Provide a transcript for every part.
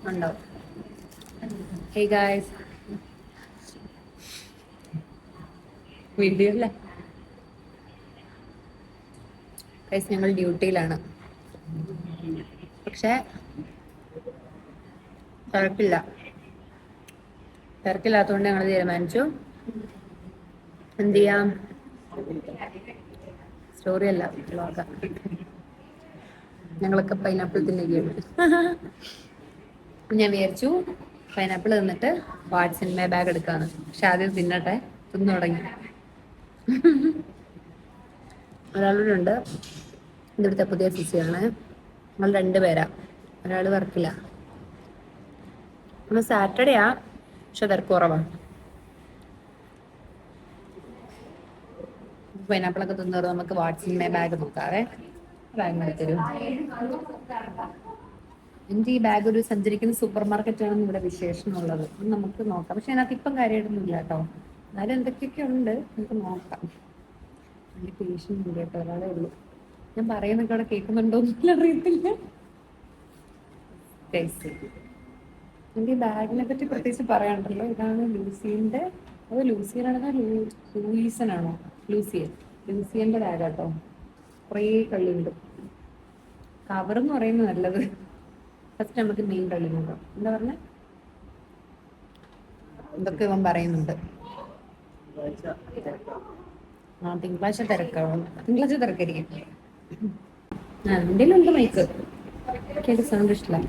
ഉണ്ടോ? Hey guys, video അല്ലേ guys, ഞങ്ങൾ ഡ്യൂട്ടിയിലാണ്. പക്ഷെ തിരക്കില്ല. തിരക്കില്ലാത്തതുകൊണ്ട് ഞങ്ങൾ തീരുമാനിച്ചു എന്ത് ചെയ്യാം. സ്റ്റോറി അല്ല, വ്ളോഗാ. ഞങ്ങളൊക്കെ പൈനാപ്പിൾ തിന്നുകയാണ്. ഞാൻ വിചാരിച്ചു പൈനാപ്പിൾ തിന്നിട്ട് വാട്സ് ഇൻ മൈ ബാഗ് എടുക്കാന്ന്. പക്ഷെ ആദ്യം തിന്നട്ടെ. തിന്നു തുടങ്ങി. ഒരാളൂടെ ഉണ്ട്. ഇവിടുത്തെ പുതിയ ഫിസിയാണ്. നമ്മൾ 2 പേരാ. ഒരാൾ വർക്കില്ല. നമ്മൾ സാറ്റർഡേ ആ, പക്ഷെ തിരക്ക് കുറവാണ്. പൈനാപ്പിളൊക്കെ തിന്നത് നമുക്ക് വാട്സ് ഇൻ മൈ ബാഗ് നോക്കാവേ. ബാഗ് തരും. എൻ്റെ ഈ ബാഗ് ഒരു സഞ്ചരിക്കുന്ന സൂപ്പർ മാർക്കറ്റ് ആണെന്ന് ഇവിടെ വിശേഷമുള്ളത്. നമുക്ക് നോക്കാം. പക്ഷെ അതിനകത്ത് ഇപ്പം കാര്യമായിട്ടൊന്നുമില്ല കേട്ടോ. എന്നാലും എന്തൊക്കെയൊക്കെ ഉണ്ട്, നമുക്ക് നോക്കാം. വലിയ പേഷ്യൻ്റ് ഉണ്ട് കേട്ടോ, ഒരാളേ ഉള്ളൂ. ഞാൻ പറയുന്നൊക്കെ അവിടെ കേൾക്കുന്നുണ്ടോ എന്നില്ല, അറിയത്തില്ല. എൻ്റെ ഈ ബാഗിനെ പറ്റി പ്രത്യേകിച്ച് പറയാനുണ്ടല്ലോ. ഇതാണ് ലൂസിയൻ്റെ. അത് ലൂസിയനാണോ ലൂയിസനാണോ? ലൂസിയൻ്റെ ബാഗ് കേട്ടോ. കുറേ കളിയുണ്ട്. കവറെന്ന് പറയുന്നത് നല്ലത്. ഫസ്റ്റ് നമുക്ക് മെയിൻ കളിയുണ്ടോ എന്താ പറഞ്ഞ എന്തൊക്കെ ഇവൻ പറയുന്നുണ്ട്. തിങ്കളാഴ്ച തിരക്കാവും. തിങ്കളാഴ്ച തിരക്കായിരിക്കും. എൻ്റെ ഉണ്ട് മൈക്ക്. എനിക്കത് സൗണ്ട് ഇഷ്ടമില്ല.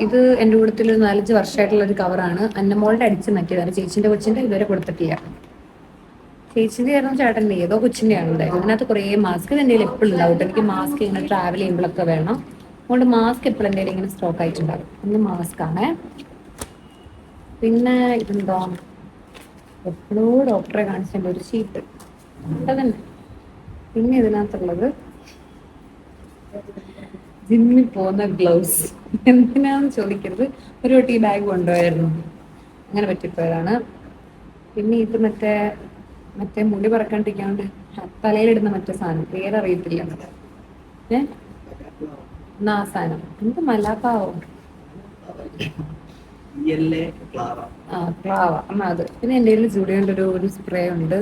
ഇത് എൻ്റെ കൂട്ടത്തിൽ 4-5 വർഷമായിട്ടുള്ള ഒരു കവറാണ്. അന്നമോളുടെ അടിച്ച് മാറ്റിയതാണ്. ചേച്ചിന്റെ കൊച്ചിന്റെ ഇതുവരെ കൊടുത്തിട്ടില്ല. ചേച്ചിന്റെ ആയിരുന്നു ചേട്ടൻ്റെ ഏതോ കൊച്ചിന്റെ ആണല്ലേ. അതിനകത്ത് കുറേ മാസ്ക് എൻ്റെ എപ്പോഴും ഉണ്ടാവും. എനിക്ക് മാസ്ക് ഇങ്ങനെ ട്രാവൽ ചെയ്യുമ്പോഴൊക്കെ വേണം. അതുകൊണ്ട് മാസ്ക് എപ്പോഴും എൻ്റെ ഇങ്ങനെ സ്റ്റോക്ക് ആയിട്ടുണ്ടാവും. ഒന്ന് മാസ്ക് ആണ്. പിന്നെ ഇതെന്തോ എപ്പോഴും ഡോക്ടറെ കാണിച്ചതിൻ്റെ ഒരു ഷീറ്റ് അതന്നെ. പിന്നെ ഇതിനകത്തുള്ളത് ജിമ്മിൽ പോകുന്ന ഗ്ലൗസ്. എന്തിനാന്ന് ചോദിക്കരുത്. ഒരു വട്ടി ഈ ബാഗ് കൊണ്ടുപോയായിരുന്നു, അങ്ങനെ പറ്റിപ്പോയതാണ്. പിന്നെ ഇത് മറ്റേ മുടി പറക്കാണ്ടിരിക്കാണ്ട് തലയിലിടുന്ന മറ്റേ സാധനം, പേരറിയത്തില്ല. എന്നാ ആ സാധനം എന്ത് മലാപ്പാവോ, ക്ലാവ എന്നാ അത്. പിന്നെ എൻ്റെ കയ്യിൽ ജൂഡിയോൻ്റെ ഒരു സ്പ്രേ ഉണ്ട്.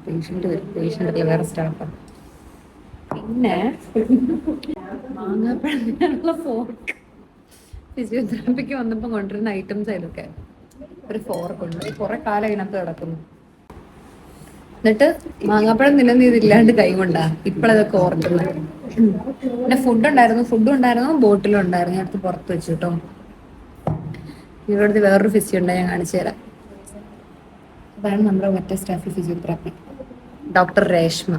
പേഷ്യൻ്റ് വേറെ സ്റ്റാഫാണ്. പിന്നെ മാങ്ങാപ്പഴത്തിനുള്ള ഫോർക്ക്. ഫിസിയോതെറാപ്പിക്ക് വന്നപ്പോൾ കൊണ്ടുവരുന്ന ഐറ്റംസ് ഇതൊക്കെ. ഒരു ഫോർക്ക് ഉണ്ട്. കുറെ കാലം ഇതിനകത്ത് കിടക്കുന്നു. എന്നിട്ട് മാങ്ങാപ്പഴം നിലനിന്നില്ലാണ്ട് കൈ കൊണ്ടാ ഇപ്പോഴതൊക്കെ ഓർക്കുന്നത്. പിന്നെ ഫുഡും ഉണ്ടായിരുന്നു, ബോട്ടിലും ഉണ്ടായിരുന്നു. ഞാൻ അടുത്ത് പുറത്ത് വെച്ചു കേട്ടോ. ഇവിടുത്തെ വേറൊരു ഫിസിയോ ഉണ്ട്, ഞാൻ കാണിച്ചു തരാം. അതാണ് നമ്മുടെ മറ്റേ സ്റ്റാഫ് ഫിസിയോതെറാപ്പി, ഡോക്ടർ രേഷ്മ.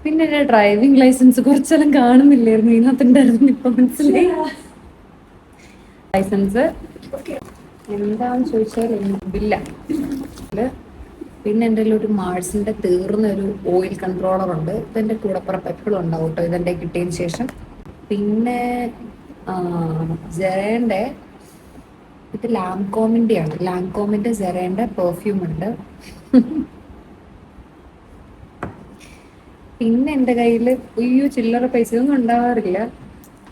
പിന്നെ എൻ്റെ ഡ്രൈവിംഗ് ലൈസൻസ് കുറച്ചെല്ലാം കാണുന്നില്ലായിരുന്നു, ഇതിനകത്തുണ്ടായിരുന്നു. ഇപ്പൊ മനസ്സിലായി. ലൈസൻസ് എന്താന്ന് ചോദിച്ചാൽ ഇല്ല. പിന്നെ എൻ്റെ ഒരു മാഴ്സിന്റെ തീർന്ന ഒരു ഓയിൽ കൺട്രോളർ ഉണ്ട്. ഇതെന്റെ കൂടപ്പുറപ്പ് എപ്പോഴും ഉണ്ടാവും കേട്ടോ, ഇതെന്റെ കിട്ടിയതിന് ശേഷം. പിന്നെ ജെറേന്റെ ഇത് ലാംകോമിന്റെ ആണ്. ലാംകോമിന്റെ ജെറേന്റെ പെർഫ്യൂം ഉണ്ട്. പിന്നെ എൻ്റെ കയ്യില് ചില്ലറ പൈസ ഒന്നും ഉണ്ടാവാറില്ല.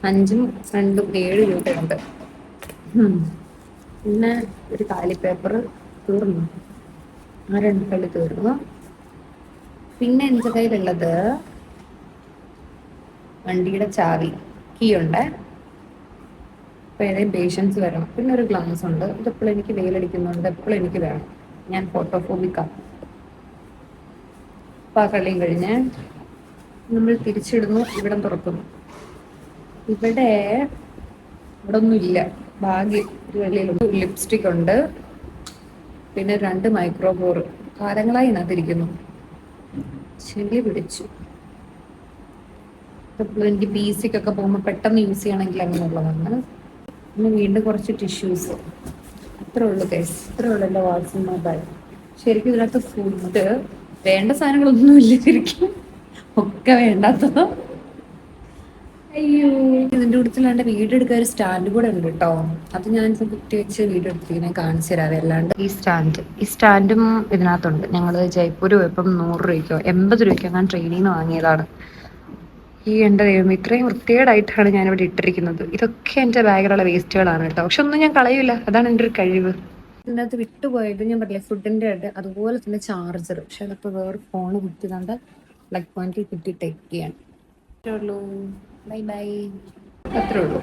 5ഉം 2ഉം 7 രൂപയുണ്ട്. പിന്നെ ഒരു കാലിപ്പേപ്പർ തീർന്നു. ആ 2 കളി തീർന്നു. പിന്നെ എൻ്റെ കയ്യിലുള്ളത് വണ്ടിയുടെ ചാവി, കീ ഉണ്ട്. അപ്പൊ ഏതെങ്കിലും പേഷ്യൻസ് വരണം. പിന്നെ ഒരു ഗ്ലാസ് ഉണ്ട്. ഇതെപ്പോഴും എനിക്ക് വെയിലടിക്കുന്നുണ്ട്, എപ്പോഴും എനിക്ക് വേണം. ഞാൻ ഫോട്ടോഫോബിക്കാണ്. അപ്പൊ ആ കളിയും കഴിഞ്ഞ് നമ്മൾ തിരിച്ചിടുന്നു. ഇവിടം തുറക്കുന്നു. ഇവിടെ ഒന്നുമില്ല. ഭാഗ്യം ഒരു വലിയ ലിപ്സ്റ്റിക് ഉണ്ട്. പിന്നെ 2 മൈക്രോബോർ കാലങ്ങളായി ഇതിനകത്തിരിക്കുന്നു. ചെളി പിടിച്ചു. എനിക്ക് ബീസിക്കൊക്കെ പോകുമ്പോൾ പെട്ടെന്ന് യൂസ് ചെയ്യണമെങ്കിൽ അങ്ങനെയുള്ളതാണ്. പിന്നെ വീണ്ടും കുറച്ച് ടിഷ്യൂസ്. അത്രേ ഉള്ളൂ ഗൈസ്. ഇത്രേ ഉള്ളൂ എൻ്റെ വാട്സ് മൈ ബാഗ്. ശരിക്കും ഇതിനകത്ത് ഫുഡ് വേണ്ട സാധനങ്ങളൊന്നുമില്ല. ശരിക്കും ഒക്കെ വേണ്ടാത്തതോ. അയ്യോ, ഇതിൻ്റെ കൂട്ടത്തിലാണ്ട് വീഡിയോ എടുക്കാൻ ഒരു സ്റ്റാൻഡ് കൂടെ ഉണ്ട് കേട്ടോ. അത് ഞാൻ കുത്തി വെച്ച് വീഡിയോ എടുത്തിങ്ങനെ കാണിച്ചു തരാം. അല്ലാണ്ട് ഈ സ്റ്റാൻഡും ഇതിനകത്തുണ്ട്. ഞങ്ങൾ ജയ്പൂർ പോയപ്പം 100 രൂപയ്ക്കോ 80 രൂപയ്ക്കോ ഞാൻ ട്രെയിനിൽ നിന്ന് വാങ്ങിയതാണ്. ഈ എൻ്റെ ദൈവം ഇത്രയും വൃത്തികേടായിട്ടാണ് ഞാനിവിടെ ഇട്ടിരിക്കുന്നത്. ഇതൊക്കെ എൻ്റെ ബാഗിലുള്ള വേസ്റ്റുകളാണ് കേട്ടോ. പക്ഷെ ഒന്നും ഞാൻ കളയൂല, അതാണ് എൻ്റെ ഒരു കഴിവ്. ഇതിനകത്ത് വിട്ടുപോയത് ഞാൻ പറഞ്ഞില്ലേ ഫുഡിൻ്റെ ഉണ്ട്, അതുപോലെ തന്നെ ചാർജർ. പക്ഷെ അതിപ്പോൾ വേറെ ഫോണ് കുത്തിയതുകൊണ്ട് പ്ലഗ് പോയിന്റിൽ കുത്തിയിട്ടേക്കാണ്. അത്രേ ഉള്ളൂ. Bye bye. അത്രേ ഉള്ളൂ.